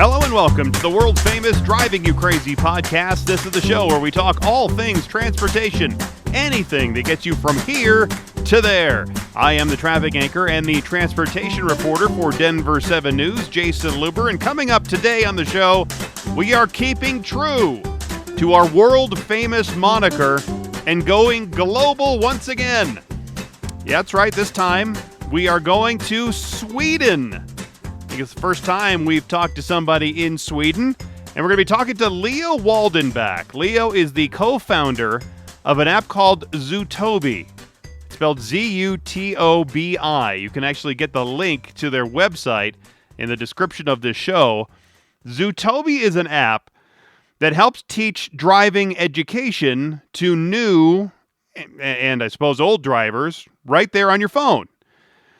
Hello and welcome to the world-famous Driving You Crazy podcast. This is the show where we talk all things transportation, anything that gets you from here to there. I am the traffic anchor and the transportation reporter for Denver 7 News, Jason Luber, and coming up today on the show, we are keeping true to our world-famous moniker and going global once again. Yeah, that's right, this time we are going to Sweden. I think it's the first time we've talked to somebody in Sweden, and we're going to be talking to Leo Waldenbach. Leo is the co-founder of an app called Zutobi. It's spelled Z-U-T-O-B-I. You can actually get the link to their website in the description of this show. Zutobi is an app that helps teach driving education to new and I suppose old drivers right there on your phone.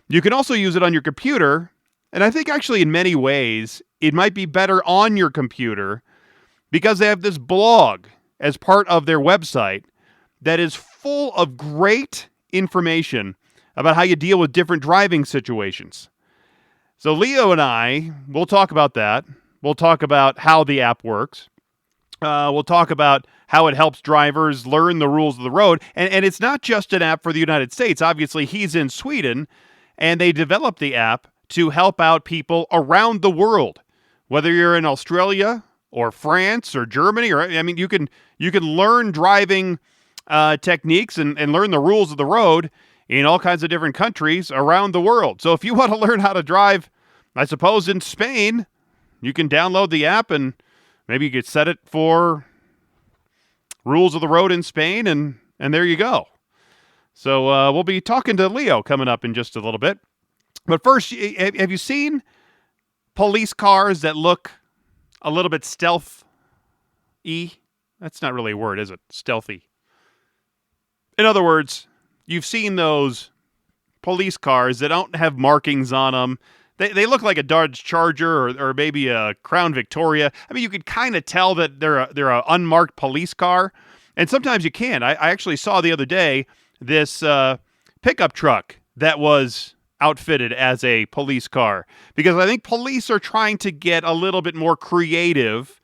You can also use it on your computer. And I think actually in many ways, it might be better on your computer because they have this blog as part of their website that is full of great information about how you deal with different driving situations. So Leo and I, we'll talk about that. We'll talk about how the app works. We'll talk about how it helps drivers learn the rules of the road. And it's not just an app for the United States. Obviously, he's in Sweden, and they developed the app to help out people around the world, whether you're in Australia or France or Germany, or you can learn driving techniques and learn the rules of the road in all kinds of different countries around the world. So if you want to learn how to drive, I suppose in Spain, you can download the app and maybe you could set it for rules of the road in Spain, and there you go. So we'll be talking to Leo coming up in just a little bit. But first, have you seen police cars that look a little bit stealth-y? That's not really a word, is it? Stealthy. In other words, you've seen those police cars that don't have markings on them. They look like a Dodge Charger or maybe a Crown Victoria. I mean, you could kind of tell that they're an unmarked police car. And sometimes you can. I actually saw the other day this pickup truck that was outfitted as a police car, because I think police are trying to get a little bit more creative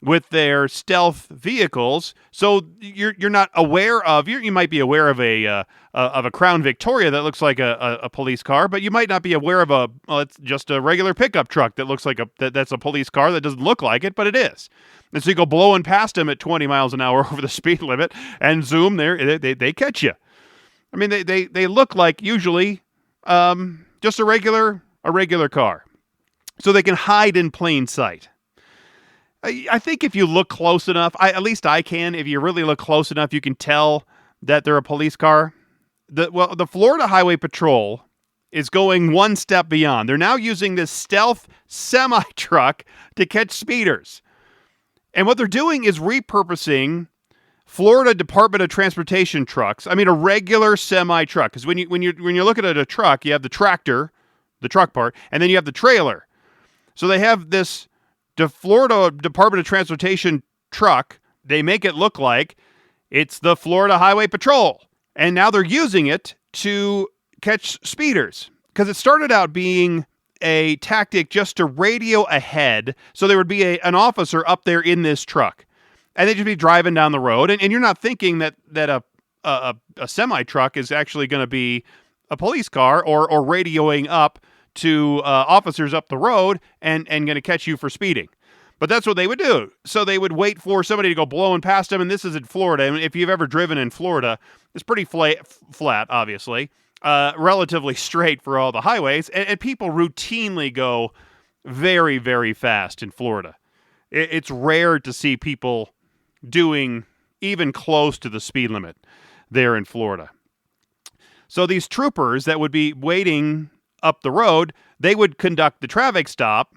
with their stealth vehicles. So you're not aware of, you might be aware of a Crown Victoria that looks like a police car, but you might not be aware of it's just a regular pickup truck that looks like that's a police car that doesn't look like it, but it is. And so you go blowing past them at 20 miles an hour over the speed limit and zoom there, they catch you. I mean, they look like usually just a regular car. So they can hide in plain sight. I think if you look close enough, at least I can, if you really look close enough, you can tell that they're a police car. The Florida Highway Patrol is going one step beyond. They're now using this stealth semi-truck to catch speeders. And what they're doing is repurposing Florida Department of Transportation trucks. I mean, a regular semi-truck. Because when you're looking at a truck, you have the tractor, the truck part, and then you have the trailer. So they have this Florida Department of Transportation truck. They make it look like it's the Florida Highway Patrol. And now they're using it to catch speeders. Because it started out being a tactic just to radio ahead. So there would be an officer up there in this truck. And they'd just be driving down the road, and you're not thinking that a semi-truck is actually going to be a police car or radioing up to officers up the road and going to catch you for speeding. But that's what they would do. So they would wait for somebody to go blowing past them, and this is in Florida. And if you've ever driven in Florida, it's pretty flat, obviously, relatively straight for all the highways, and people routinely go very, very fast in Florida. It's rare to see people doing even close to the speed limit there in Florida. So these troopers that would be waiting up the road, they would conduct the traffic stop,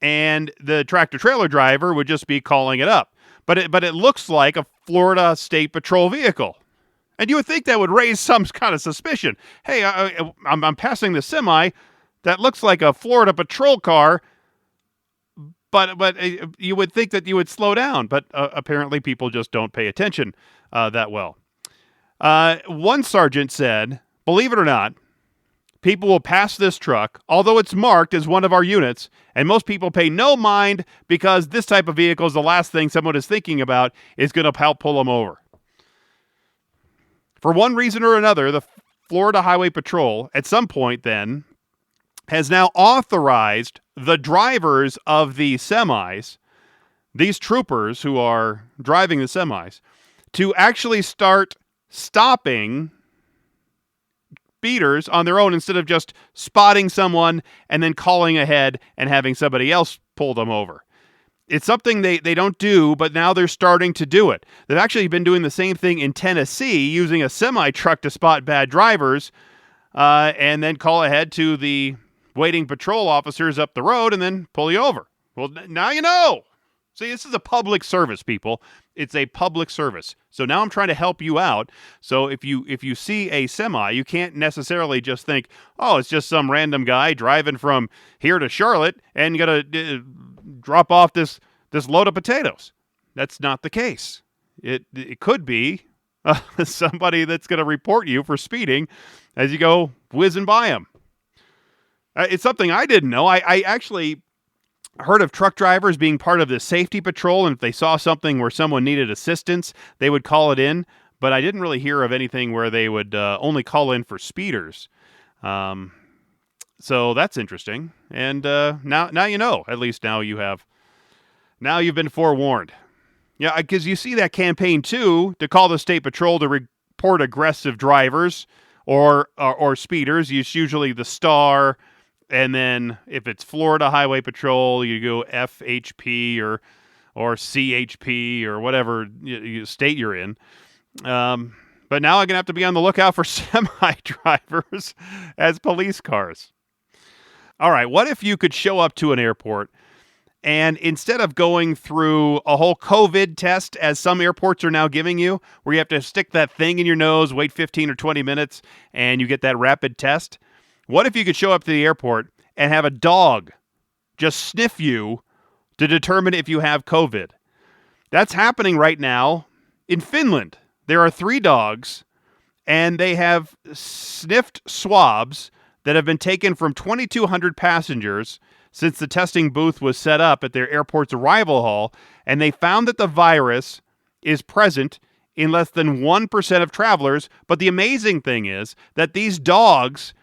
and the tractor-trailer driver would just be calling it up. But it looks like a Florida State Patrol vehicle. And you would think that would raise some kind of suspicion. Hey, I'm passing the semi that looks like a Florida Patrol car, But you would think that you would slow down, but apparently people just don't pay attention that well. One sergeant said, believe it or not, people will pass this truck, although it's marked as one of our units, and most people pay no mind because this type of vehicle is the last thing someone is thinking about is going to help pull them over. For one reason or another, the Florida Highway Patrol, at some point then, has now authorized the drivers of the semis, these troopers who are driving the semis, to actually start stopping speeders on their own instead of just spotting someone and then calling ahead and having somebody else pull them over. It's something they don't do, but now they're starting to do it. They've actually been doing the same thing in Tennessee, using a semi-truck to spot bad drivers and then call ahead to the waiting patrol officers up the road and then pull you over. Well, now you know. See, this is a public service, people. It's a public service. So now I'm trying to help you out. So if you see a semi, you can't necessarily just think, oh, it's just some random guy driving from here to Charlotte and going to drop off this load of potatoes. That's not the case. It could be somebody that's going to report you for speeding as you go whizzing by them. It's something I didn't know. I actually heard of truck drivers being part of the safety patrol, and if they saw something where someone needed assistance, they would call it in. But I didn't really hear of anything where they would only call in for speeders. So that's interesting. And now you know. At least now you have. Now you've been forewarned. Yeah, because you see that campaign too to call the state patrol to report aggressive drivers or speeders. It's usually the star. And then if it's Florida Highway Patrol, you go FHP or CHP or whatever state you're in. But now I'm going to have to be on the lookout for semi-drivers as police cars. All right, what if you could show up to an airport and instead of going through a whole COVID test, as some airports are now giving you, where you have to stick that thing in your nose, wait 15 or 20 minutes, and you get that rapid test, what if you could show up to the airport and have a dog just sniff you to determine if you have COVID? That's happening right now in Finland. There are 3 dogs, and they have sniffed swabs that have been taken from 2,200 passengers since the testing booth was set up at their airport's arrival hall, and they found that the virus is present in less than 1% of travelers. But the amazing thing is that these dogs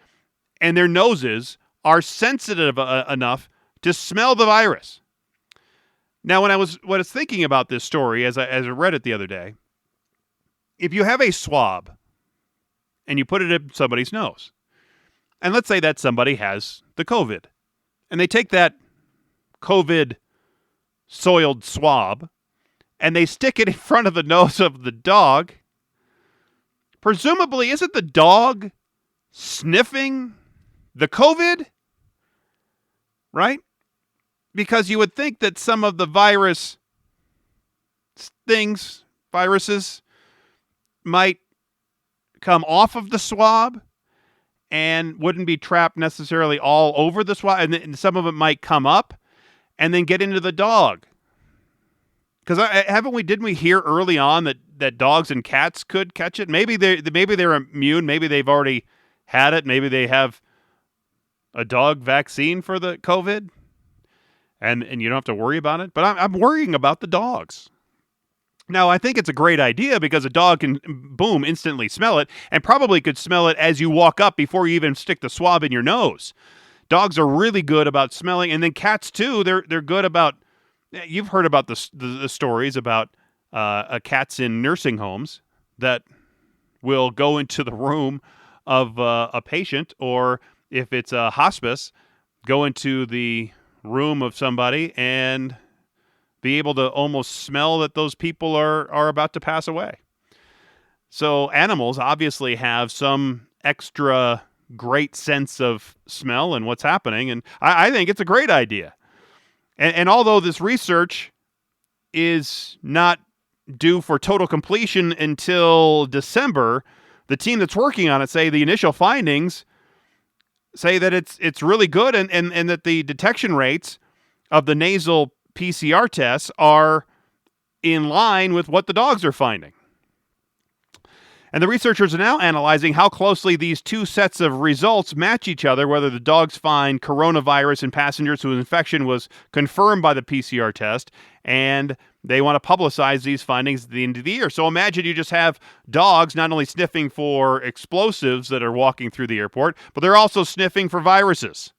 and their noses are sensitive enough to smell the virus. Now, when I was thinking about this story, as I read it the other day, if you have a swab and you put it in somebody's nose, and let's say that somebody has the COVID, and they take that COVID-soiled swab and they stick it in front of the nose of the dog, presumably, isn't the dog sniffing the COVID? Right? Because you would think that some of the viruses might come off of the swab and wouldn't be trapped necessarily all over the swab, and some of it might come up and then get into the dog. Because didn't we hear early on that dogs and cats could catch it? Maybe they're immune. Maybe they've already had it. Maybe they have a dog vaccine for the COVID, and you don't have to worry about it. But I'm worrying about the dogs. Now, I think it's a great idea because a dog can, boom, instantly smell it, and probably could smell it as you walk up before you even stick the swab in your nose. Dogs are really good about smelling, and then cats too. They're good about. You've heard about the stories about cats in nursing homes that will go into the room of a patient, or if it's a hospice, go into the room of somebody and be able to almost smell that those people are about to pass away. So animals obviously have some extra great sense of smell and what's happening, and I think it's a great idea. And although this research is not due for total completion until December, the team that's working on it say the initial findings say that it's really good, and that the detection rates of the nasal PCR tests are in line with what the dogs are finding. And the researchers are now analyzing how closely these two sets of results match each other, whether the dogs find coronavirus in passengers whose infection was confirmed by the PCR test, and they want to publicize these findings at the end of the year. So imagine you just have dogs not only sniffing for explosives that are walking through the airport, but they're also sniffing for viruses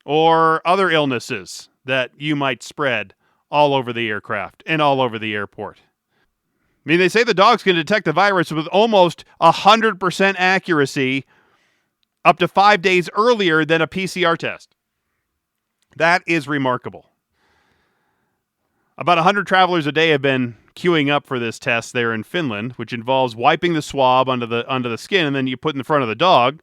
or other illnesses that you might spread all over the aircraft and all over the airport. I mean, they say the dogs can detect the virus with almost 100% accuracy up to 5 days earlier than a PCR test. That is remarkable. About 100 travelers a day have been queuing up for this test there in Finland, which involves wiping the swab under the skin, and then you put in front of the dog,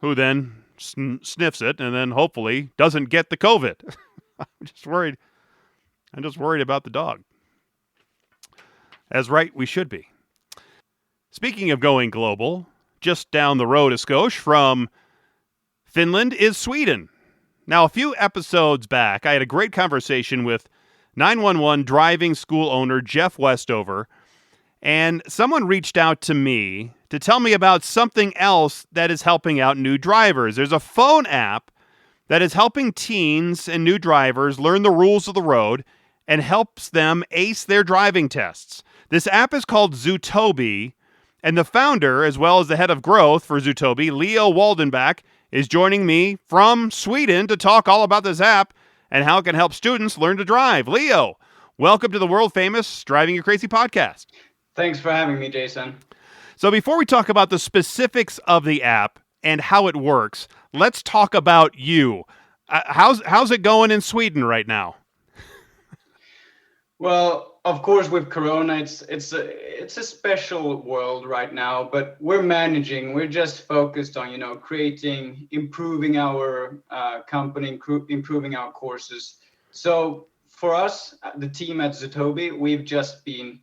who then sniffs it and then hopefully doesn't get the COVID. I'm just worried about the dog. As right we should be. Speaking of going global, just down the road a skosh from Finland is Sweden. Now, a few episodes back, I had a great conversation with 911 driving school owner Jeff Westover, and someone reached out to me to tell me about something else that is helping out new drivers. There's a phone app that is helping teens and new drivers learn the rules of the road and helps them ace their driving tests. This app is called Zootobi, and the founder, as well as the head of growth for Zootobi, Leo Waldenbach, is joining me from Sweden to talk all about this app and how it can help students learn to drive. Leo, welcome to the world-famous Driving You Crazy podcast. Thanks for having me, Jason. So before we talk about the specifics of the app and how it works, let's talk about you. How's it going in Sweden right now? Well, of course, with Corona, it's a special world right now, but we're managing. We're just focused on improving our company, improving our courses. So for us, the team at Zootobi, we've just been,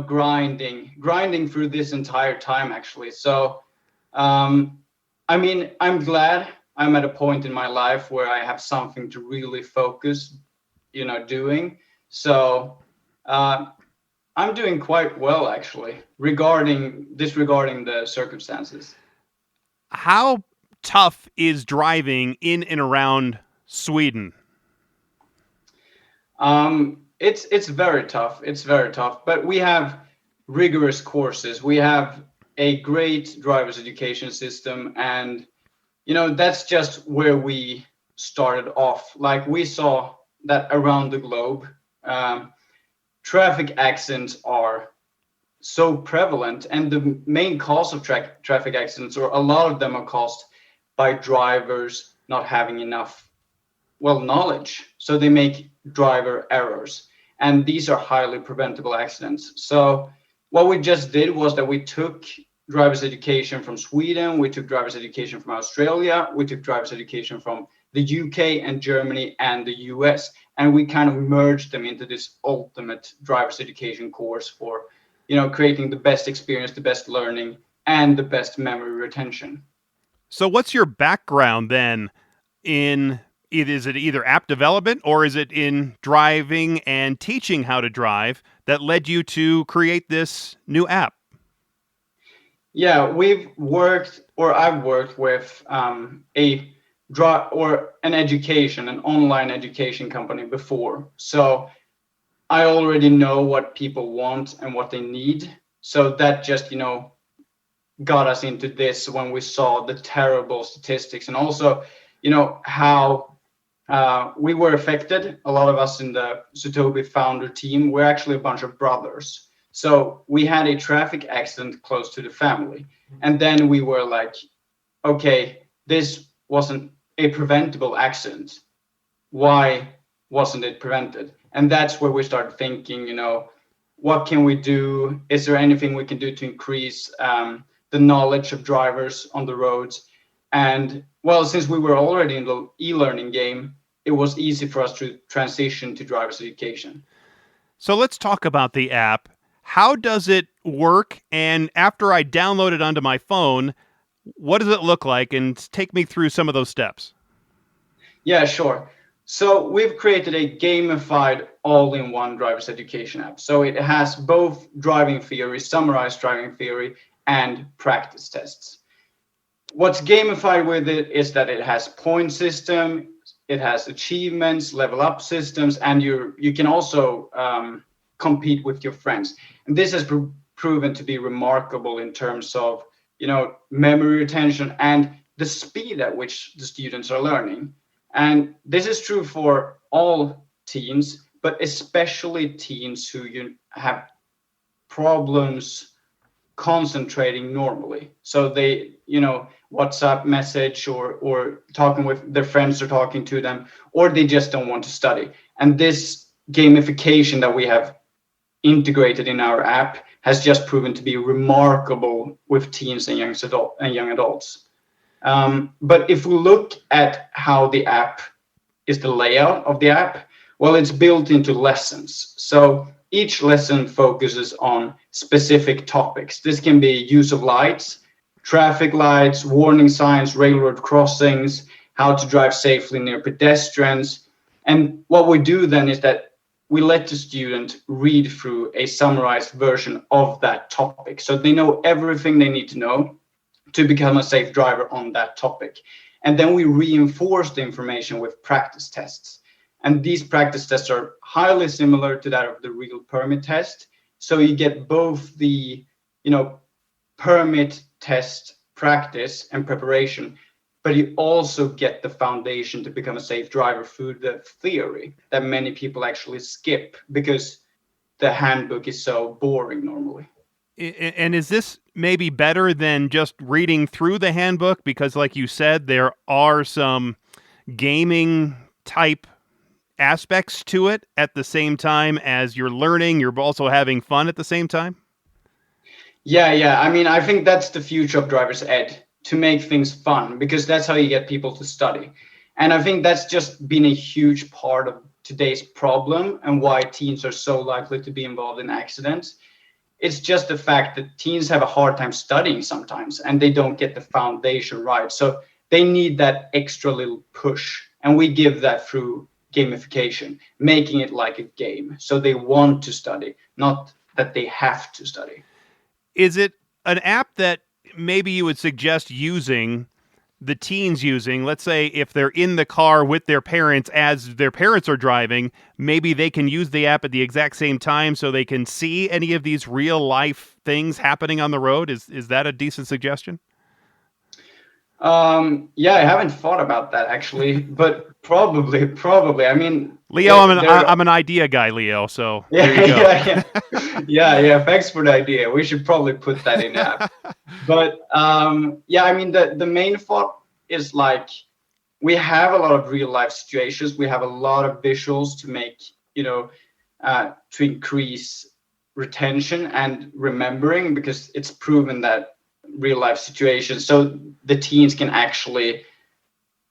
grinding through this entire time actually. So, I'm glad I'm at a point in my life where I have something to really focus, doing. So I'm doing quite well, actually, disregarding the circumstances. How tough is driving in and around Sweden? It's very tough. It's very tough. But we have rigorous courses. We have a great driver's education system, and that's just where we started off. Like, we saw that around the globe. Traffic accidents are so prevalent, and the main cause of traffic accidents, or a lot of them, are caused by drivers not having enough knowledge, so they make driver errors, and these are highly preventable accidents. So what we just did was that we took driver's education from Sweden, we took driver's education from Australia, we took driver's education from the UK and Germany and the US, and we kind of merged them into this ultimate driver's education course for, creating the best experience, the best learning, and the best memory retention. So what's your background then in, is it either app development or is it in driving and teaching how to drive that led you to create this new app? Yeah, I've worked with an online education company before. So I already know what people want and what they need. So that just, got us into this when we saw the terrible statistics, and also, how we were affected. A lot of us in the Zootobi founder team, we're actually a bunch of brothers. So we had a traffic accident close to the family. And then we were like, okay, this wasn't a preventable accident. Why wasn't it prevented? And that's where we started thinking, what can we do? Is there anything we can do to increase the knowledge of drivers on the roads? And since we were already in the e-learning game, it was easy for us to transition to driver's education. So let's talk about the app. How does it work? And after I download it onto my phone, what does it look like? And take me through some of those steps. Yeah, sure. So we've created a gamified all-in-one driver's education app. So it has both driving theory, summarized driving theory, and practice tests. What's gamified with it is that it has point system, it has achievements, level up systems, and you can also compete with your friends. And this has proven to be remarkable in terms of memory retention and the speed at which the students are learning. And this is true for all teens, but especially teens who have problems concentrating normally. So they, WhatsApp message or talking with their friends or talking to them, or they just don't want to study. And this gamification that we have integrated in our app has just proven to be remarkable with teens and young adults. But if we look at how the app is, the layout of the app, well, it's built into lessons. So each lesson focuses on specific topics. This can be use of lights, traffic lights, warning signs, railroad crossings, how to drive safely near pedestrians. And what we do then is that we let the student read through a summarized version of that topic. So they know everything they need to know to become a safe driver on that topic. And then we reinforce the information with practice tests. And these practice tests are highly similar to that of the real permit test. So you get both the, permit test practice and preparation, but you also get the foundation to become a safe driver through the theory that many people actually skip because the handbook is so boring normally. And is this maybe better than just reading through the handbook? Because like you said, there are some gaming type aspects to it at the same time as you're learning, you're also having fun at the same time? Yeah. I mean, I think that's the future of driver's ed, to make things fun, because that's how you get people to study. And I think that's just been a huge part of today's problem and why teens are so likely to be involved in accidents. It's just the fact that teens have a hard time studying sometimes and they don't get the foundation right. So they need that extra little push. And we give that through gamification, making it like a game. So they want to study, not that they have to study. Is it an app that maybe you would suggest the teens using? Let's say if they're in the car with their parents as their parents are driving, maybe they can use the app at the exact same time so they can see any of these real life things happening on the road. Is that a decent suggestion? Yeah, I haven't thought about that actually, but probably. I mean, Leo, I'm an idea guy, Leo. So there you go. Yeah. Thanks for the idea. We should probably put that in app. But yeah, I mean, the main thought is like we have a lot of real life situations. We have a lot of visuals to make, to increase retention and remembering, because it's proven that real life situations, so the teens can actually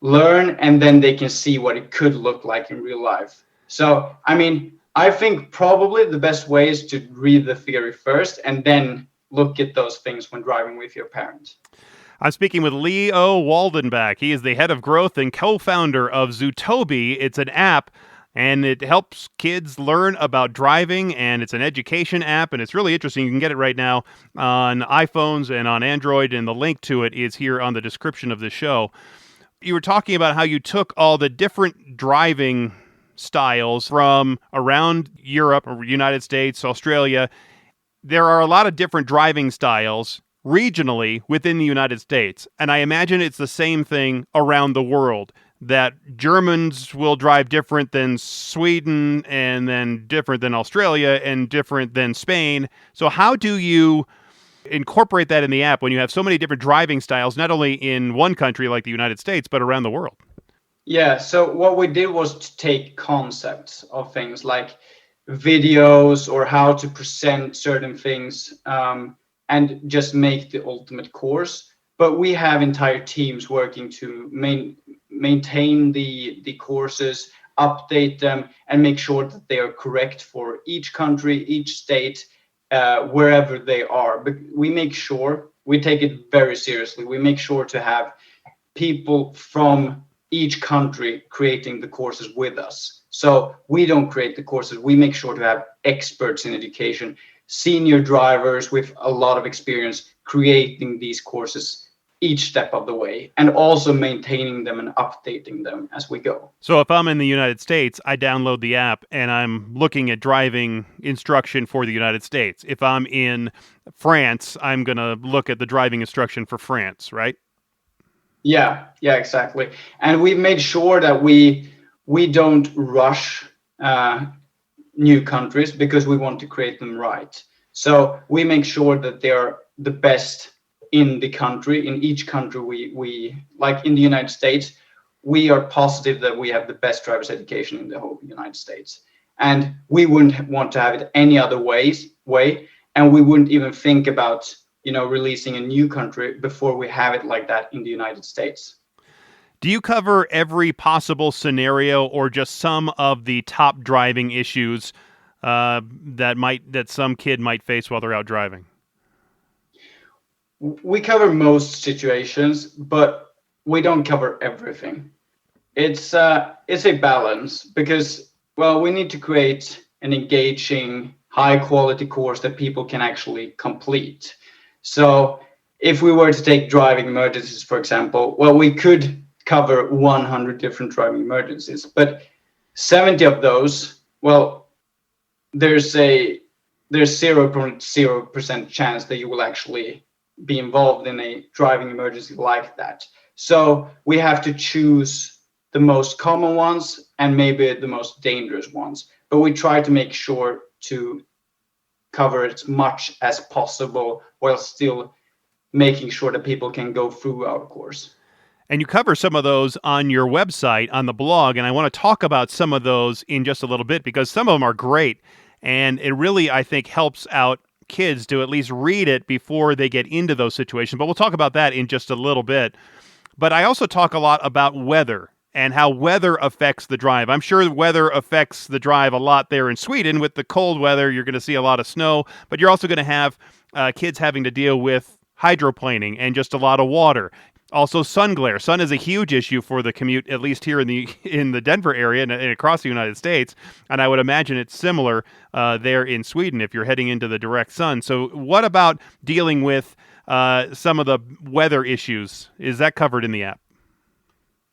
learn and then they can see what it could look like in real life. So I mean, I think probably the best way is to read the theory first and then look at those things when driving with your parents. I'm speaking with Leo Waldenbach. He is the head of growth and co-founder of Zootobi. It's an app, and it helps kids learn about driving, and it's an education app, and it's really interesting. You can get it right now on iPhones and on Android, and the link to it is here on the description of the show. You were talking about how you took all the different driving styles from around Europe or United States, Australia. There are a lot of different driving styles regionally within the United States, and I imagine it's the same thing around the world, that Germans will drive different than Sweden and then different than Australia and different than Spain. So how do you incorporate that in the app when you have so many different driving styles, not only in one country like the United States, but around the world? Yeah, so what we did was to take concepts of things like videos or how to present certain things and just make the ultimate course. But we have entire teams working to maintain the courses, update them, and make sure that they are correct for each country, each state, wherever they are. But we make sure, we take it very seriously. We make sure to have people from each country creating the courses with us. So we don't create the courses. We make sure to have experts in education, senior drivers with a lot of experience creating these courses each step of the way, and also maintaining them and updating them as we go. So if I'm in the United States, I download the app and I'm looking at driving instruction for the United States. If I'm in France, I'm going to look at the driving instruction for France, right? Yeah, exactly. And we've made sure that we don't rush new countries because we want to create them right. So we make sure that they are the best in the country. In each country, we like in the United States, we are positive that we have the best driver's education in the whole United States. And we wouldn't want to have it any other way. And we wouldn't even think about, releasing a new country before we have it like that in the United States. Do you cover every possible scenario or just some of the top driving issues that some kid might face while they're out driving? We cover most situations, but we don't cover everything. It's a balance because, we need to create an engaging, high quality course that people can actually complete. So if we were to take driving emergencies, for example, we could cover 100 different driving emergencies, but 70 of those, there's 0.0% chance that you will actually be involved in a driving emergency like that. So we have to choose the most common ones and maybe the most dangerous ones, but we try to make sure to cover as much as possible while still making sure that people can go through our course. And you cover some of those on your website, on the blog, and I want to talk about some of those in just a little bit because some of them are great, and it really, I think, helps out kids to at least read it before they get into those situations. But we'll talk about that in just a little bit. But I also talk a lot about weather and how weather affects the drive. I'm sure weather affects the drive a lot there in Sweden. With the cold weather, you're going to see a lot of snow, but you're also going to have kids having to deal with hydroplaning and just a lot of water. Also, sun glare. Sun is a huge issue for the commute, at least here in the Denver area and across the United States. And I would imagine it's similar there in Sweden if you're heading into the direct sun. So what about dealing with some of the weather issues? Is that covered in the app?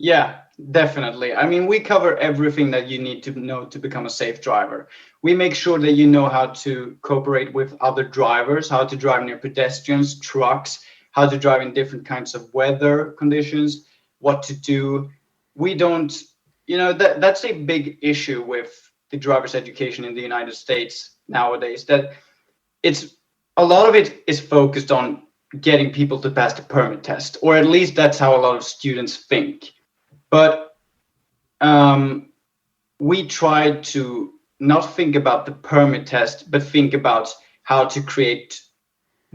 Yeah, definitely. I mean, we cover everything that you need to know to become a safe driver. We make sure that you know how to cooperate with other drivers, how to drive near pedestrians, trucks, how to drive in different kinds of weather conditions, what to do. We don't, that's a big issue with the driver's education in the United States nowadays, that a lot of it is focused on getting people to pass the permit test, or at least that's how a lot of students think. But we try to not think about the permit test, but think about how to create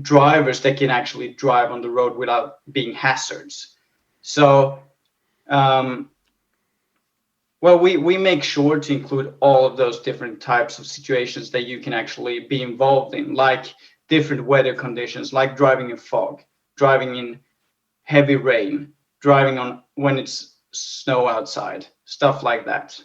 drivers that can actually drive on the road without being hazards. So, we make sure to include all of those different types of situations that you can actually be involved in, like different weather conditions, like driving in fog, driving in heavy rain, driving on when it's snow outside, stuff like that.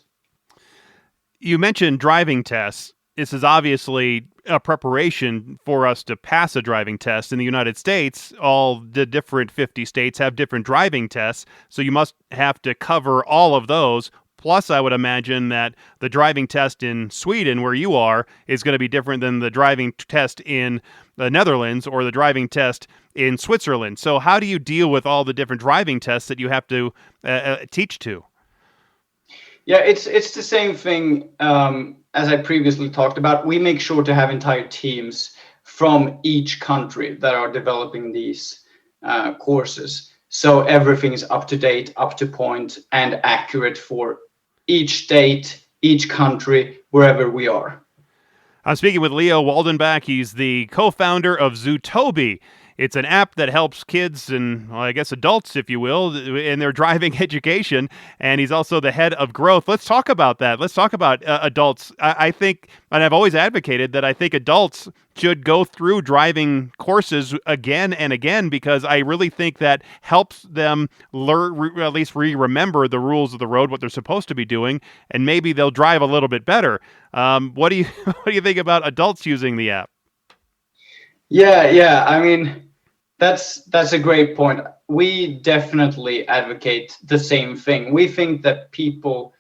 You mentioned driving tests. This is obviously a preparation for us to pass a driving test. In the United States, all the different 50 states have different driving tests, so you must have to cover all of those. Plus, I would imagine that the driving test in Sweden, where you are, is going to be different than the driving test in the Netherlands or the driving test in Switzerland. So how do you deal with all the different driving tests that you have to teach to? Yeah, it's the same thing as I previously talked about. We make sure to have entire teams from each country that are developing these courses. So everything is up to date, up to point, and accurate for each state, each country, wherever we are. I'm speaking with Leo Waldenbach. He's the co-founder of Zootobi. It's an app that helps kids and, well, I guess adults, if you will, in their driving education. And he's also the head of growth. Let's talk about that. Let's talk about adults. I think, and I've always advocated that I think adults should go through driving courses again and again, because I really think that helps them learn, at least remember the rules of the road, what they're supposed to be doing, and maybe they'll drive a little bit better. What do you what do you think about adults using the app? Yeah. I mean, that's a great point. We definitely advocate the same thing. We think that people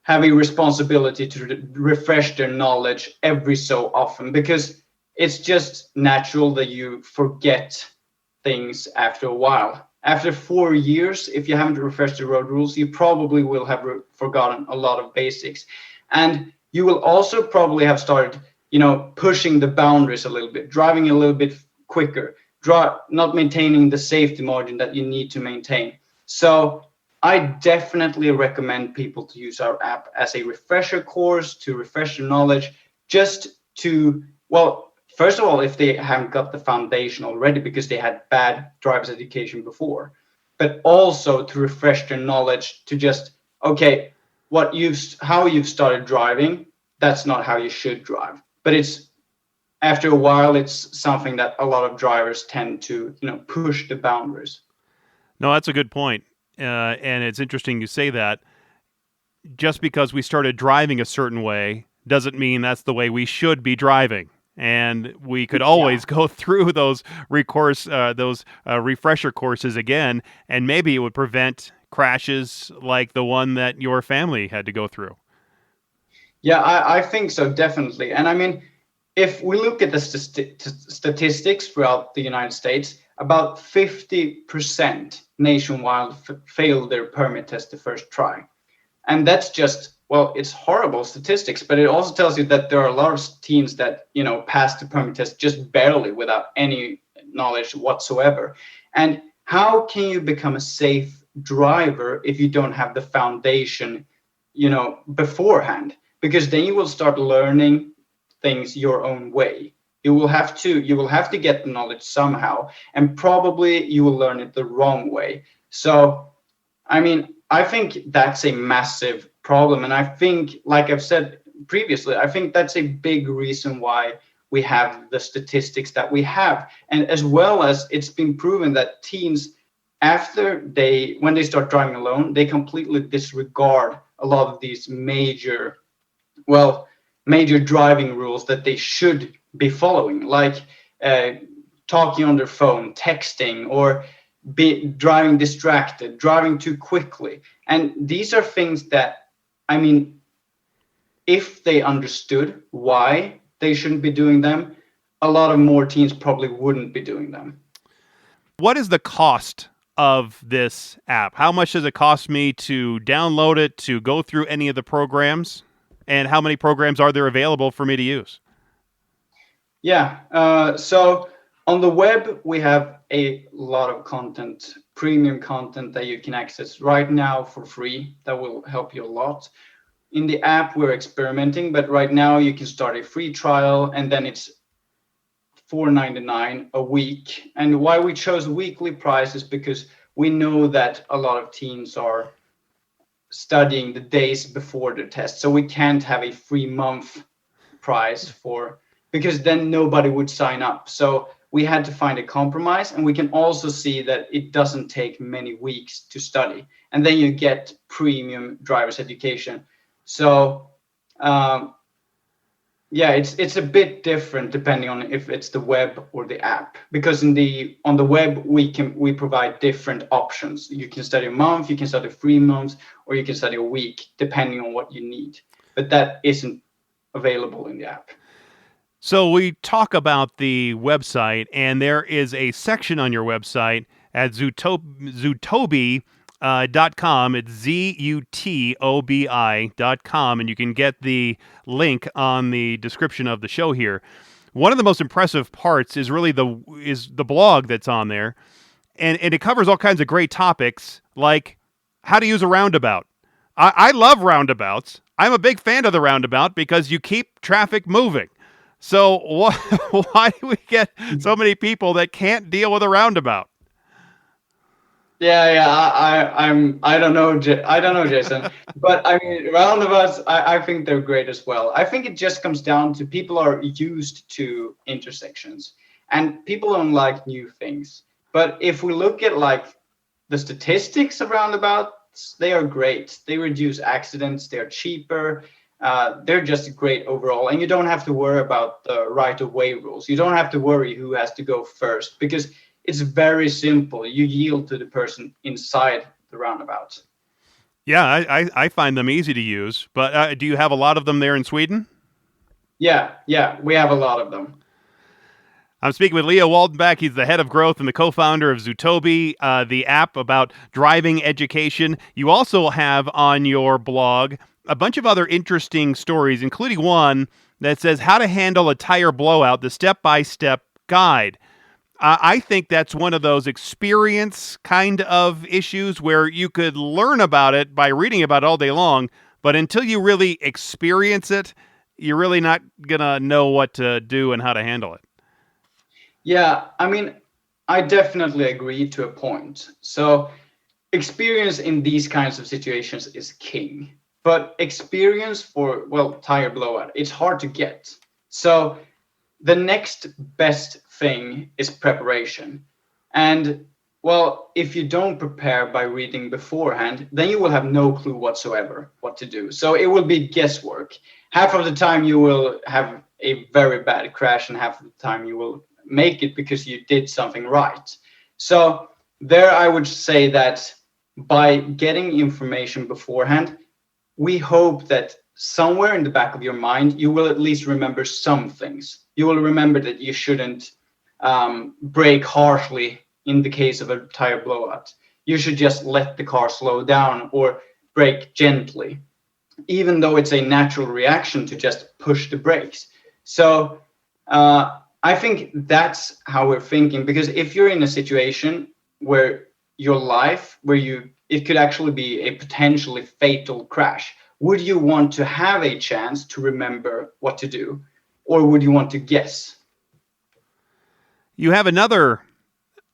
have a responsibility to refresh their knowledge every so often, because it's just natural that you forget things after a while. After 4 years, if you haven't refreshed the road rules, you probably will have forgotten a lot of basics. And you will also probably have started, pushing the boundaries a little bit, driving a little bit quicker, not maintaining the safety margin that you need to maintain. So I definitely recommend people to use our app as a refresher course, to refresh their knowledge, just to, well, first of all, if they haven't got the foundation already because they had bad driver's education before, but also to refresh their knowledge to just, okay, how you've started driving, that's not how you should drive. But after a while, it's something that a lot of drivers tend to, push the boundaries. No, that's a good point. And it's interesting you say that. Just because we started driving a certain way doesn't mean that's the way we should be driving. And we could always go through those refresher courses again, and maybe it would prevent crashes like the one that your family had to go through. Yeah, I think so, definitely. And I mean, if we look at the statistics throughout the United States, about 50% nationwide failed their permit test the first try. And that's just, well, it's horrible statistics, but it also tells you that there are a lot of teams that, pass the permit test just barely without any knowledge whatsoever. And how can you become a safe driver if you don't have the foundation, beforehand? Because then you will start learning things your own way. You will have to get the knowledge somehow, and probably you will learn it the wrong way. So, I mean, I think that's a massive problem. And I think, like I've said previously, I think that's a big reason why we have the statistics that we have. And as well as it's been proven that teens, when they start driving alone, they completely disregard a lot of these major driving rules that they should be following, like talking on their phone, texting, or driving distracted, driving too quickly. And these are things that, I mean, if they understood why they shouldn't be doing them, a lot of more teens probably wouldn't be doing them. What is the cost of this app? How much does it cost me to download it, to go through any of the programs? And how many programs are there available for me to use? Yeah, so on the web, we have a lot of content, premium content that you can access right now for free. That will help you a lot. In the app, we're experimenting, but right now you can start a free trial, and then it's $4.99 a week. And why we chose weekly price is because we know that a lot of teens are studying the days before the test, so we can't have a free month price because then nobody would sign up. So we had to find a compromise, and we can also see that it doesn't take many weeks to study, and then you get premium driver's education. So it's a bit different depending on if it's the web or the app, because on the web we provide different options. You can study a month, you can study 3 months, or you can study a week, depending on what you need. But that isn't available in the app. So we talk about the website, and there is a section on your website at Zutobi.com. It's ZUTOBI.com, and you can get the link on the description of the show here. One of the most impressive parts is really the blog that's on there, and it covers all kinds of great topics, like how to use a roundabout. I love roundabouts. I'm a big fan of the roundabout because you keep traffic moving. So why do we get so many people that can't deal with a roundabout? Yeah, I don't know, I don't know, Jason, but I mean, roundabouts, I think they're great as well. I think it just comes down to people are used to intersections, and people don't like new things. But if we look at like the statistics of roundabouts, they are great. They reduce accidents. They're cheaper. They're just great overall, and you don't have to worry about the right of way rules. You don't have to worry who has to go first because it's very simple. You yield to the person inside the roundabout. Yeah, I find them easy to use. But do you have a lot of them there in Sweden? Yeah, we have a lot of them. I'm speaking with Leo Waldenbach. He's the head of growth and the co-founder of Zootobi, the app about driving education. You also have on your blog a bunch of other interesting stories, including one that says how to handle a tire blowout, the step-by-step guide. I think that's one of those experience kind of issues where you could learn about it by reading about it all day long, but until you really experience it, you're really not going to know what to do and how to handle it. Yeah, I mean, I definitely agree to a point. So experience in these kinds of situations is king. But experience for, well, tire blowout, it's hard to get. So the next best thing is preparation. And well, if you don't prepare by reading beforehand, then you will have no clue whatsoever what to do. So it will be guesswork. Half of the time you will have a very bad crash, and half of the time you will make it because you did something right. So there I would say that by getting information beforehand, we hope that somewhere in the back of your mind, you will at least remember some things. You will remember that you shouldn't brake harshly in the case of a tire blowout. You should just let the car slow down or brake gently, even though it's a natural reaction to just push the brakes. So I think that's how we're thinking, because if you're in a situation where your life, it could actually be a potentially fatal crash, would you want to have a chance to remember what to do, or would you want to guess? You have another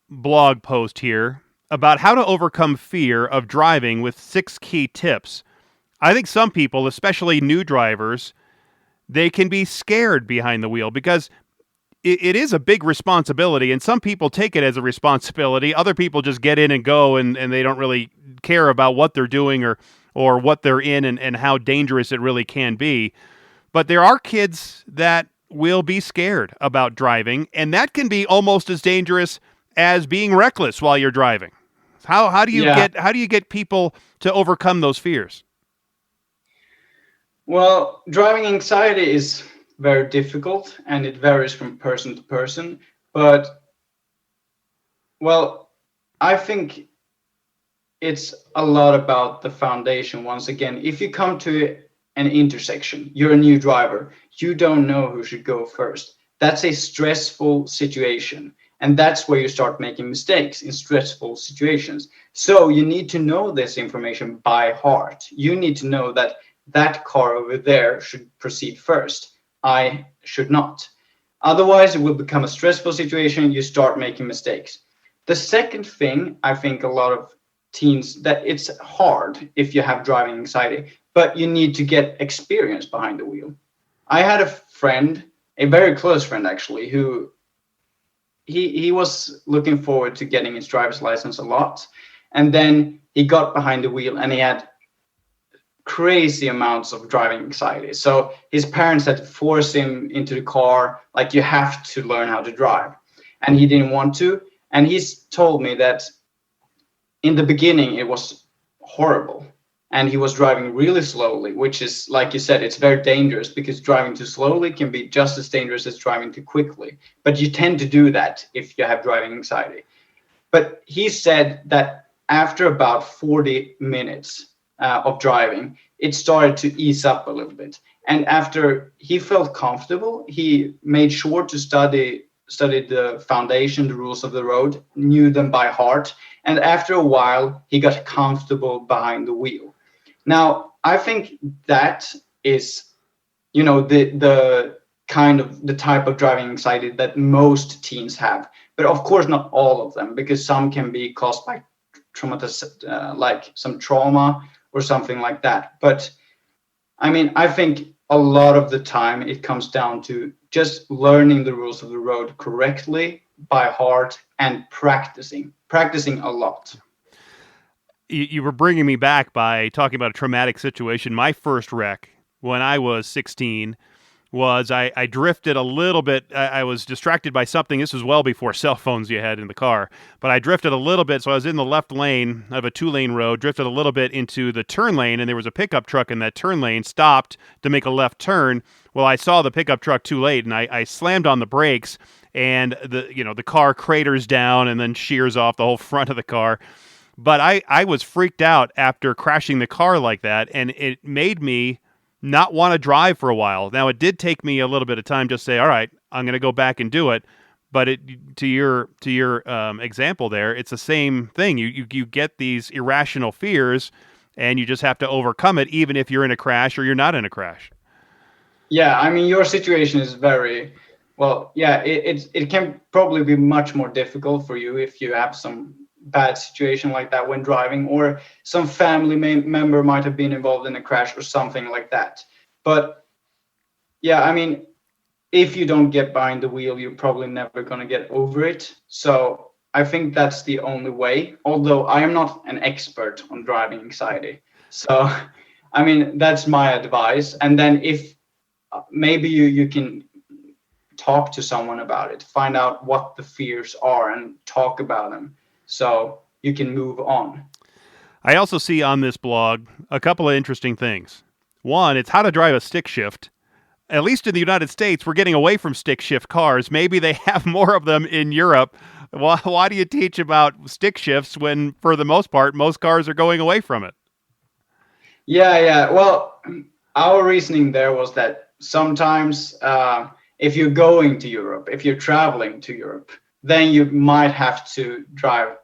blog post here about how to overcome fear of driving with 6 key tips. I think some people, especially new drivers, they can be scared behind the wheel because it is a big responsibility, and some people take it as a responsibility. Other people just get in and go, and they don't really care about what they're doing or what they're in and how dangerous it really can be. But there are kids that will be scared about driving, and that can be almost as dangerous as being reckless while you're driving. How do you Yeah. get people to overcome those fears? Well, driving anxiety is very difficult and it varies from person to person. But, well, I think it's a lot about the foundation. Once again, if you come to an intersection, you're a new driver, you don't know who should go first. That's a stressful situation. And that's where you start making mistakes in stressful situations. So you need to know this information by heart. You need to know that that car over there should proceed first. I should not. Otherwise, it will become a stressful situation. You start making mistakes. The second thing, I think a lot of teens, that it's hard if you have driving anxiety, but you need to get experience behind the wheel. I had a friend, a very close friend actually, who he was looking forward to getting his driver's license a lot. And then he got behind the wheel and he had crazy amounts of driving anxiety. So his parents had to force him into the car, like, you have to learn how to drive. And he didn't want to. And he's told me that in the beginning it was horrible. And he was driving really slowly, which is, like you said, it's very dangerous because driving too slowly can be just as dangerous as driving too quickly. But you tend to do that if you have driving anxiety. But he said that after about 40 minutes of driving, it started to ease up a little bit. And after he felt comfortable, he made sure to study the foundation, the rules of the road, knew them by heart. And after a while, he got comfortable behind the wheel. Now, I think that is, the kind of the type of driving anxiety that most teens have. But of course, not all of them, because some can be caused by like some trauma or something like that. But I mean, I think a lot of the time it comes down to just learning the rules of the road correctly by heart and practicing a lot. You were bringing me back by talking about a traumatic situation. My first wreck when I was 16 was I drifted a little bit. I was distracted by something. This was well before cell phones you had in the car. But I drifted a little bit. So I was in the left lane of a 2-lane road, drifted a little bit into the turn lane, and there was a pickup truck in that turn lane, stopped to make a left turn. Well, I saw the pickup truck too late, and I slammed on the brakes, and the car craters down and then shears off the whole front of the car. But I was freaked out after crashing the car like that, and it made me not want to drive for a while. Now, it did take me a little bit of time to say, all right, I'm going to go back and do it. But to your example there, it's the same thing. You get these irrational fears, and you just have to overcome it, even if you're in a crash or you're not in a crash. Yeah, I mean, your situation is very well. Yeah, it can probably be much more difficult for you if you have some bad situation like that when driving, or some family member might have been involved in a crash or something like that. But yeah, I mean, if you don't get behind the wheel, you're probably never going to get over it. So I think that's the only way, although I am not an expert on driving anxiety. So I mean, that's my advice. And then if maybe you can talk to someone about it, find out what the fears are and talk about them, so you can move on. I also see on this blog a couple of interesting things. One, it's how to drive a stick shift. At least in the United States, we're getting away from stick shift cars. Maybe they have more of them in Europe. Why do you teach about stick shifts when, for the most part, most cars are going away from it? Yeah. Well, our reasoning there was that sometimes if you're going to Europe, if you're traveling to Europe, then you might have to drive.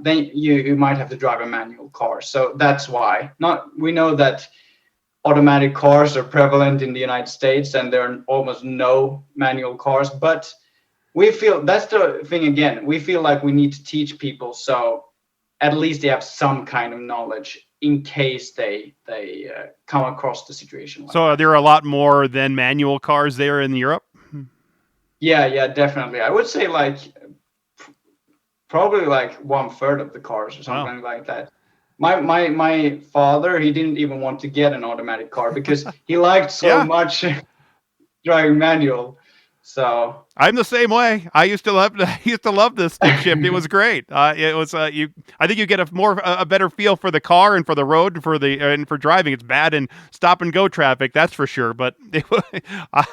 Then you might have to drive a manual car. So that's why. We know that automatic cars are prevalent in the United States, and there are almost no manual cars. But we feel that's the thing again. We feel like we need to teach people, so at least they have some kind of knowledge in case they come across the situation. So are there a lot more than manual cars there in Europe? Yeah, definitely. I would say like probably like 1/3 of the cars or something like that. My father, he didn't even want to get an automatic car because he liked so much driving manual. So I'm the same way. I used to love this stick shift. It was great. It was I think you get a better feel for the car and for the road and for driving. It's bad in stop and go traffic, that's for sure. But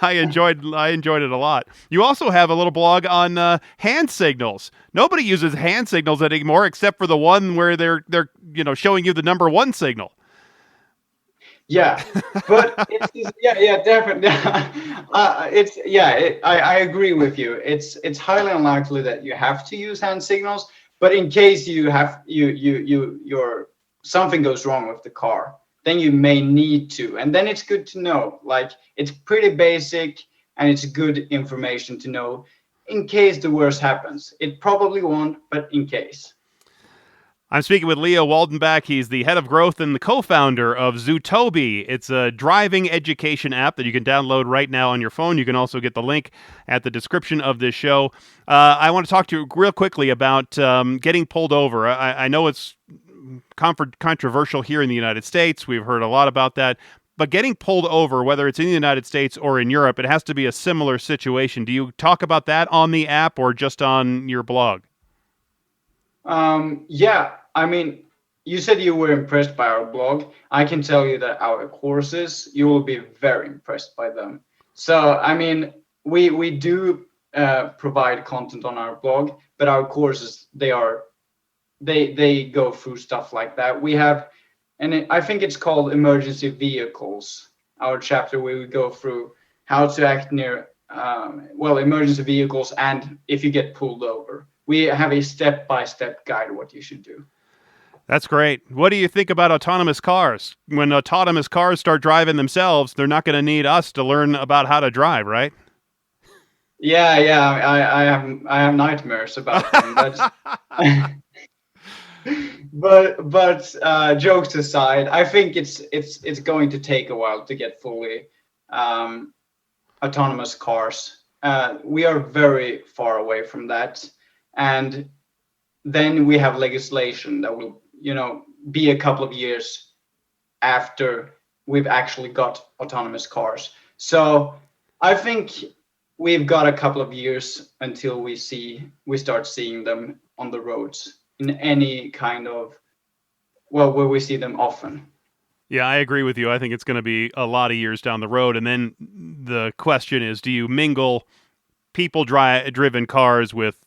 I enjoyed it a lot. You also have a little blog on hand signals. Nobody uses hand signals anymore except for the one where they're showing you the number 1 signal. Yeah, but definitely. I agree with you. It's highly unlikely that you have to use hand signals, but in case you have your something goes wrong with the car, then you may need to, and then it's good to know. Like, it's pretty basic and it's good information to know in case the worst happens. It probably won't, but in case. I'm speaking with Leo Waldenbach. He's the head of growth and the co-founder of Zootobi. It's a driving education app that you can download right now on your phone. You can also get the link at the description of this show. I want to talk to you real quickly about getting pulled over. I know it's controversial here in the United States. We've heard a lot about that. But getting pulled over, whether it's in the United States or in Europe, it has to be a similar situation. Do you talk about that on the app or just on your blog? Yeah, I mean, you said you were impressed by our blog. I can tell you that our courses, you will be very impressed by them. So, I mean, we do provide content on our blog, but our courses, they go through stuff like that. We have, and I think it's called Emergency Vehicles, our chapter where we go through how to act near, emergency vehicles and if you get pulled over. We have a step-by-step guide what you should do. That's great. What do you think about autonomous cars? When autonomous cars start driving themselves, they're not going to need us to learn about how to drive, right? Yeah. I have nightmares about them, but jokes aside, I think it's going to take a while to get fully um, autonomous cars. We are very far away from that, and then we have legislation that will, be a couple of years after we've actually got autonomous cars. So I think we've got a couple of years until we start seeing them on the roads in any kind of, well, where we see them often. Yeah, I agree with you. I think it's going to be a lot of years down the road. And then the question is, do you mingle people-driven cars with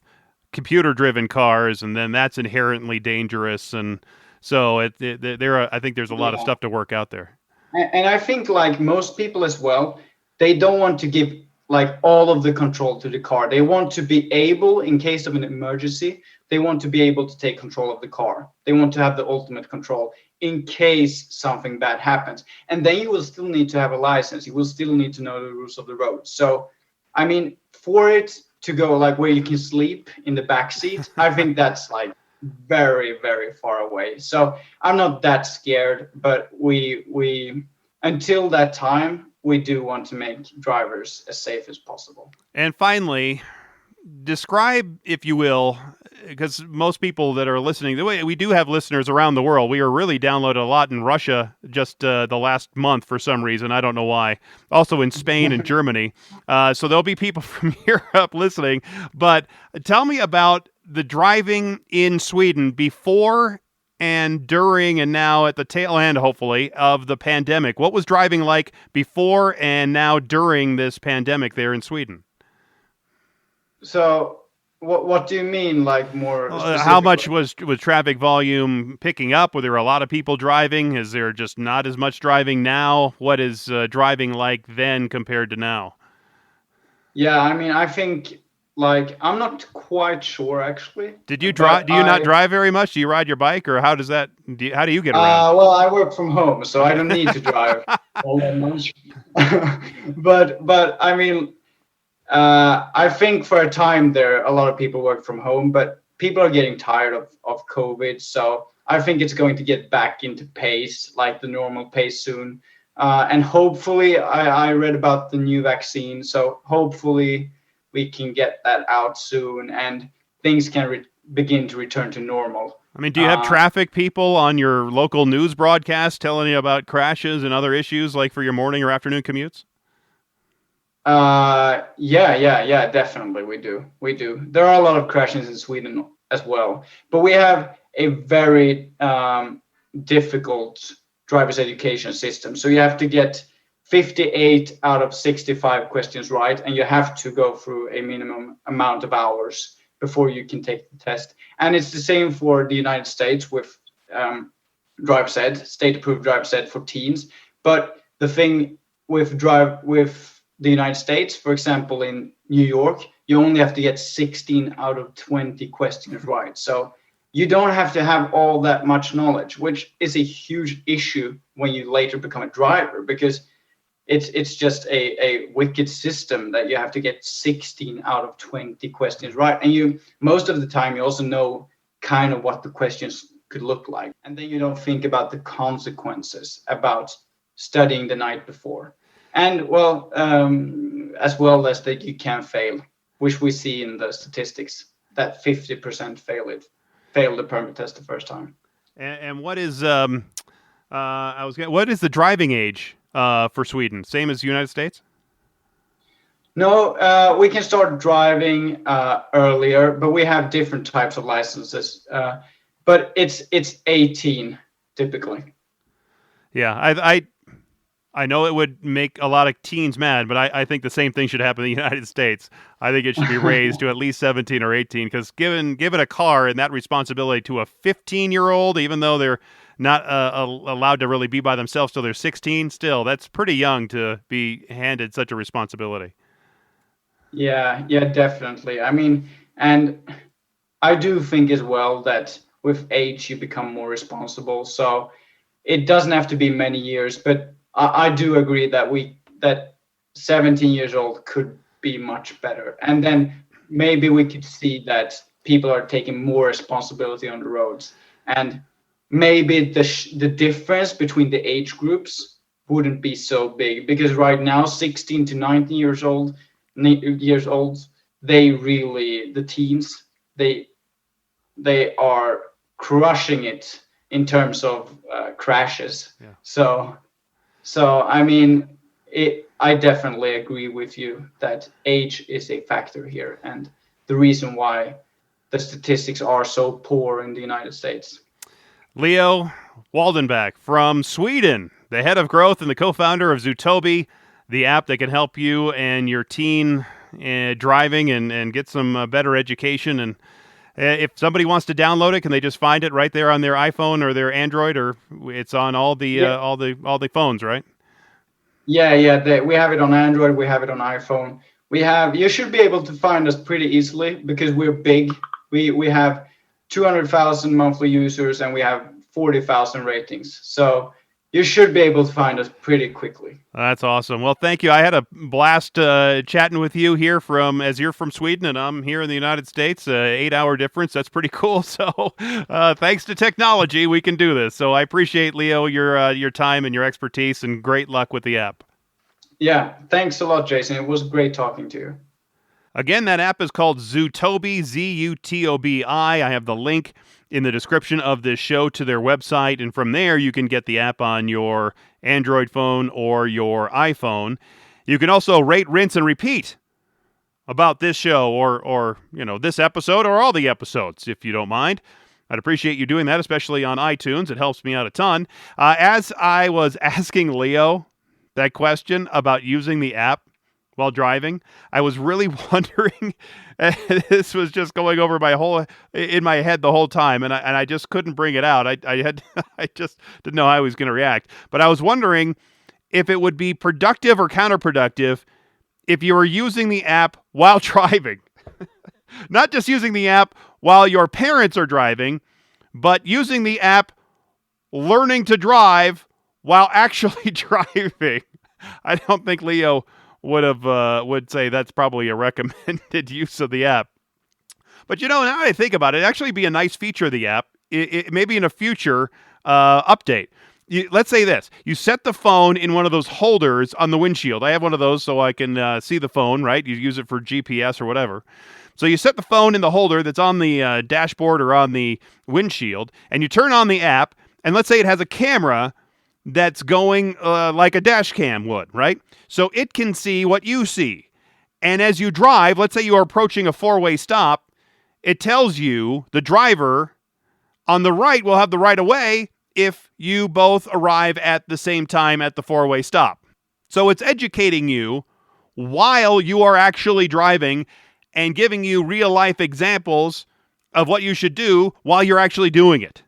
computer-driven cars, and then that's inherently dangerous. And so I think there's a lot of stuff to work out there. And I think, like most people as well, they don't want to give like all of the control to the car. They want to be able, in case of an emergency, they want to be able to take control of the car. They want to have the ultimate control in case something bad happens. And then you will still need to have a license. You will still need to know the rules of the road. So, I mean, for it to go like where you can sleep in the back seat, I think that's like very, very far away. So I'm not that scared, but we until that time, we do want to make drivers as safe as possible. And finally, describe, if you will, because most people that are listening, the way we do have listeners around the world. We are really downloaded a lot in Russia just the last month for some reason. I don't know why. Also in Spain and Germany. So there'll be people from Europe listening. But tell me about the driving in Sweden before and during and now at the tail end, hopefully, of the pandemic. What was driving like before and now during this pandemic there in Sweden? So what do you mean, like more how much was traffic volume picking up? Were there a lot of people driving? Is there just not as much driving now? What is driving like then compared to now? Yeah, I mean, I think, like, I'm not quite sure actually. Did you drive? Do you not drive very much? Do you ride your bike, or how does that? How do you get around? Well, I work from home, so I don't need to drive all that much. but I mean, I think for a time there, a lot of people work from home, but people are getting tired of COVID. So I think it's going to get back into pace, like the normal pace soon. And hopefully, I read about the new vaccine. So hopefully we can get that out soon and things can begin to return to normal. I mean, do you have traffic people on your local news broadcast telling you about crashes and other issues like for your morning or afternoon commutes? Yeah, definitely we do. There are a lot of crashes in Sweden as well, but we have a very difficult driver's education system. So you have to get 58 out of 65 questions right, and you have to go through a minimum amount of hours before you can take the test. And it's the same for the United States with driver's ed, state-approved driver's ed for teens. But the thing with the United States, for example, in New York, you only have to get 16 out of 20 questions right. So you don't have to have all that much knowledge, which is a huge issue when you later become a driver, because it's just a wicked system that you have to get 16 out of 20 questions right. And you, most of the time, you also know kind of what the questions could look like. And then you don't think about the consequences about studying the night before. And well, as well as that you can fail, which we see in the statistics, that 50% fail the permit test the first time. And what is what is the driving age for Sweden? Same as the United States? No, we can start driving earlier, but we have different types of licenses. But it's 18 typically. Yeah, I know it would make a lot of teens mad, but I think the same thing should happen in the United States. I think it should be raised to at least 17 or 18, because given a car and that responsibility to a 15-year-old, even though they're not allowed to really be by themselves till they're 16, still, that's pretty young to be handed such a responsibility. Yeah, definitely. I mean, and I do think as well that with age you become more responsible. So it doesn't have to be many years, but I do agree that 17 years old could be much better. And then maybe we could see that people are taking more responsibility on the roads, and maybe the difference between the age groups wouldn't be so big, because right now 16 to 19 years old, the teens, they are crushing it in terms of crashes. Yeah. So I mean, I definitely agree with you that age is a factor here, and the reason why the statistics are so poor in the United States. Leo Waldenbach from Sweden, the head of growth and the co-founder of Zootobi, the app that can help you and your teen driving and get some better education. And if somebody wants to download it, can they just find it right there on their iPhone or their Android, or it's on all the phones, right? Yeah. We have it on Android. We have it on iPhone. You should be able to find us pretty easily because we're big. We have 200,000 monthly users and we have 40,000 ratings. So you should be able to find us pretty quickly. That's awesome. Well, thank you. I had a blast chatting with you here as you're from Sweden and I'm here in the United States. 8-hour difference. That's pretty cool. So thanks to technology, we can do this. So I appreciate, Leo, your time and your expertise, and great luck with the app. Yeah, thanks a lot, Jason. It was great talking to you. Again, that app is called Zootobi, Zutobi. I have the link in the description of this show to their website, and from there you can get the app on your Android phone or your iPhone. You can also rate, rinse, and repeat about this show or this episode or all the episodes, if you don't mind. I'd appreciate you doing that, especially on iTunes. It helps me out a ton. As I was asking Leo that question about using the app while driving, I was really wondering, and this was just going over in my head the whole time, and I just couldn't bring it out. I just didn't know how I was going to react. But I was wondering if it would be productive or counterproductive if you were using the app while driving. Not just using the app while your parents are driving, but using the app learning to drive while actually driving. I don't think Leo would say that's probably a recommended use of the app. But now that I think about it, it'd actually be a nice feature of the app. It maybe in a future update. Let's say this. You set the phone in one of those holders on the windshield. I have one of those so I can see the phone, right? You use it for GPS or whatever. So you set the phone in the holder that's on the dashboard or on the windshield, and you turn on the app, and let's say it has a camera that's going like a dash cam would, right? So it can see what you see. And as you drive, let's say you are approaching a four-way stop, it tells you, the driver on the right will have the right of way if you both arrive at the same time at the four-way stop. So it's educating you while you are actually driving and giving you real-life examples of what you should do while you're actually doing it.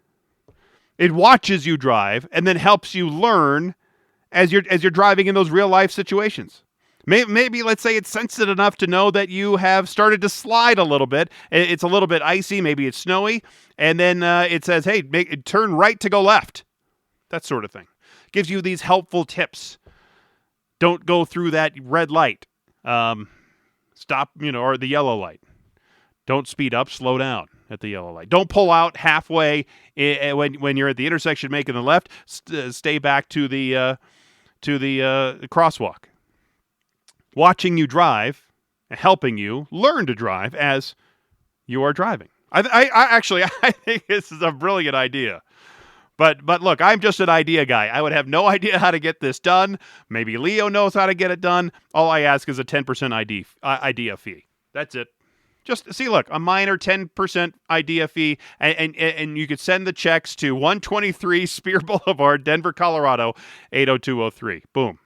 It watches you drive and then helps you learn as you're driving in those real-life situations. Maybe let's say it's sensitive enough to know that you have started to slide a little bit. It's a little bit icy, maybe it's snowy, and then it says, hey, turn right to go left. That sort of thing. Gives you these helpful tips. Don't go through that red light. Stop, or the yellow light. Don't speed up, slow down at the yellow light. Don't pull out halfway when you're at the intersection making the left. Stay back to the crosswalk. Watching you drive and helping you learn to drive as you are driving. I think this is a brilliant idea. But look, I'm just an idea guy. I would have no idea how to get this done. Maybe Leo knows how to get it done. All I ask is a 10% idea fee. That's it. Just see, look, a minor 10% idea fee, and you could send the checks to 123 Spear Boulevard, Denver, Colorado, 80203. Boom.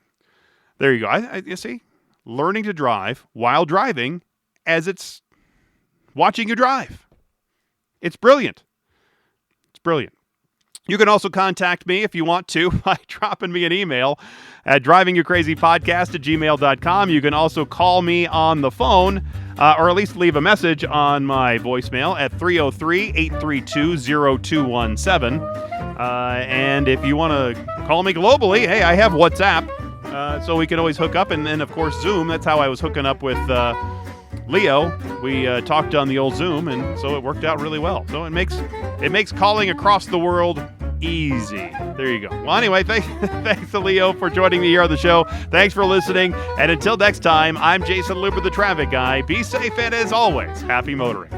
There you go. You see? Learning to drive while driving as it's watching you drive. It's brilliant. It's brilliant. You can also contact me if you want to by dropping me an email at DrivingYouCrazyPodcast@gmail.com. You can also call me on the phone, or at least leave a message on my voicemail at 303-832-0217. And if you want to call me globally, hey, I have WhatsApp, so we can always hook up. And then, of course, Zoom. That's how I was hooking up with Leo. We talked on the old Zoom, and so it worked out really well. So it makes calling across the world easy. There you go. Well, anyway, thanks to Leo for joining me here on the show. Thanks for listening. And until next time, I'm Jason Luber, the traffic guy. Be safe, and as always, happy motoring.